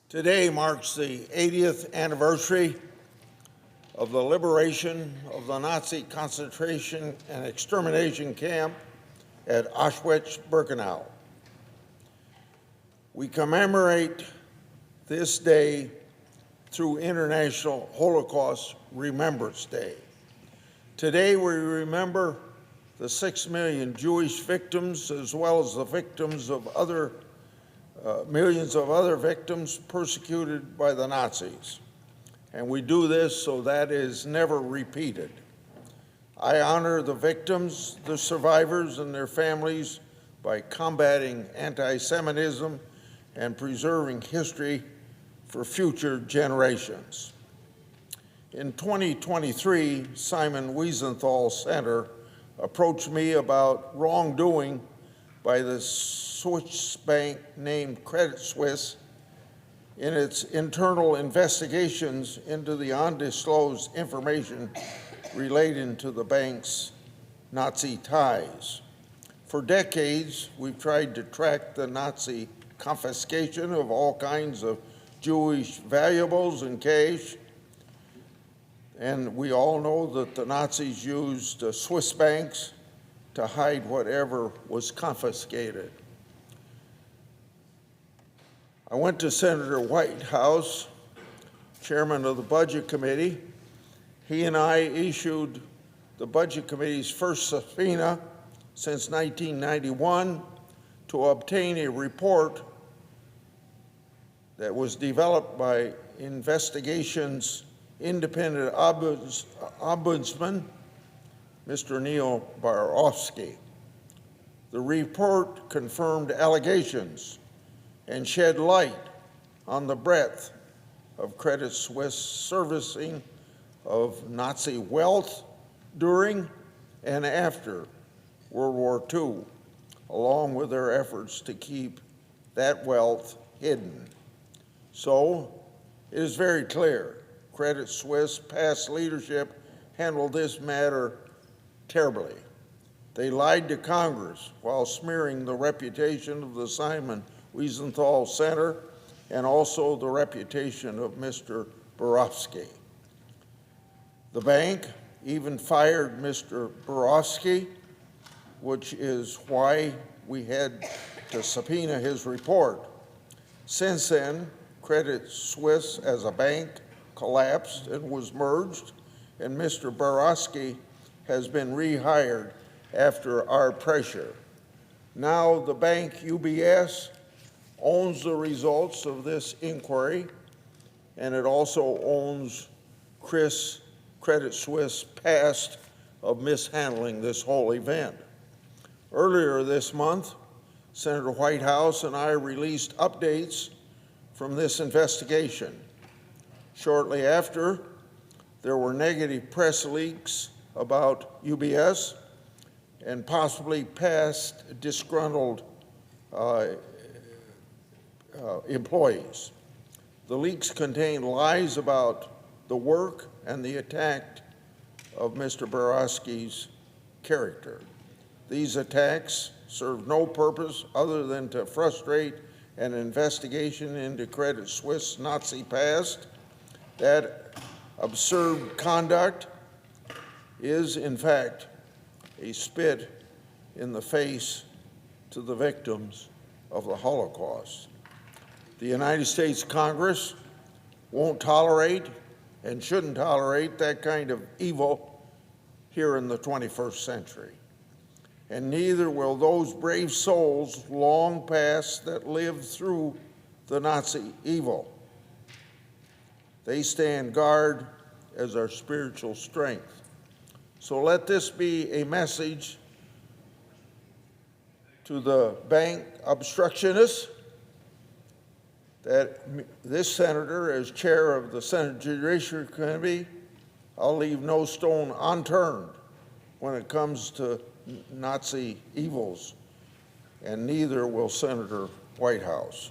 Today marks the 80th anniversary of the liberation of the Nazi concentration and extermination camp at Auschwitz-Birkenau. We commemorate this day through International Holocaust Remembrance Day. Today we remember the 6 million Jewish victims as well as the victims of millions of other victims persecuted by the Nazis. And we do this so that is never repeated. I honor the victims, the survivors, and their families by combating anti-Semitism and preserving history for future generations. In 2023, Simon Wiesenthal Center approached me about wrongdoing by the Swiss bank named Credit Suisse in its internal investigations into the undisclosed information relating to the bank's Nazi ties. For decades, we've tried to track the Nazi confiscation of all kinds of Jewish valuables and cash, and we all know that the Nazis used Swiss banks to hide whatever was confiscated. I went to Senator Whitehouse, chairman of the Budget Committee. He and I issued the Budget Committee's first subpoena since 1991 to obtain a report that was developed by investigations independent ombudsman, Mr. Neil Barofsky. The report confirmed allegations and shed light on the breadth of Credit Suisse servicing of Nazi wealth during and after World War II, along with their efforts to keep that wealth hidden. So, it is very clear Credit Suisse past leadership handled this matter terribly. They lied to Congress while smearing the reputation of the Simon Wiesenthal Center and also the reputation of Mr. Barofsky. The bank even fired Mr. Barofsky, which is why we had to subpoena his report. Since then, Credit Suisse as a bank collapsed and was merged, and Mr. Barofsky has been rehired after our pressure. Now the bank UBS owns the results of this inquiry, and it also owns Credit Suisse past of mishandling this whole event. Earlier this month, Senator Whitehouse and I released updates from this investigation. Shortly after, there were negative press leaks about UBS and possibly past disgruntled employees. The leaks contained lies about the work and the attack of Mr. Barofsky's character. These attacks served no purpose other than to frustrate an investigation into Credit Suisse Nazi past. That absurd conduct is, in fact, a spit in the face to the victims of the Holocaust. The United States Congress won't tolerate and shouldn't tolerate that kind of evil here in the 21st century. And neither will those brave souls long past that lived through the Nazi evil. They stand guard as our spiritual strength. So let this be a message to the bank obstructionists that this senator, as chair of the Senate Judiciary Committee, I'll leave no stone unturned when it comes to Nazi evils, and neither will Senator Whitehouse.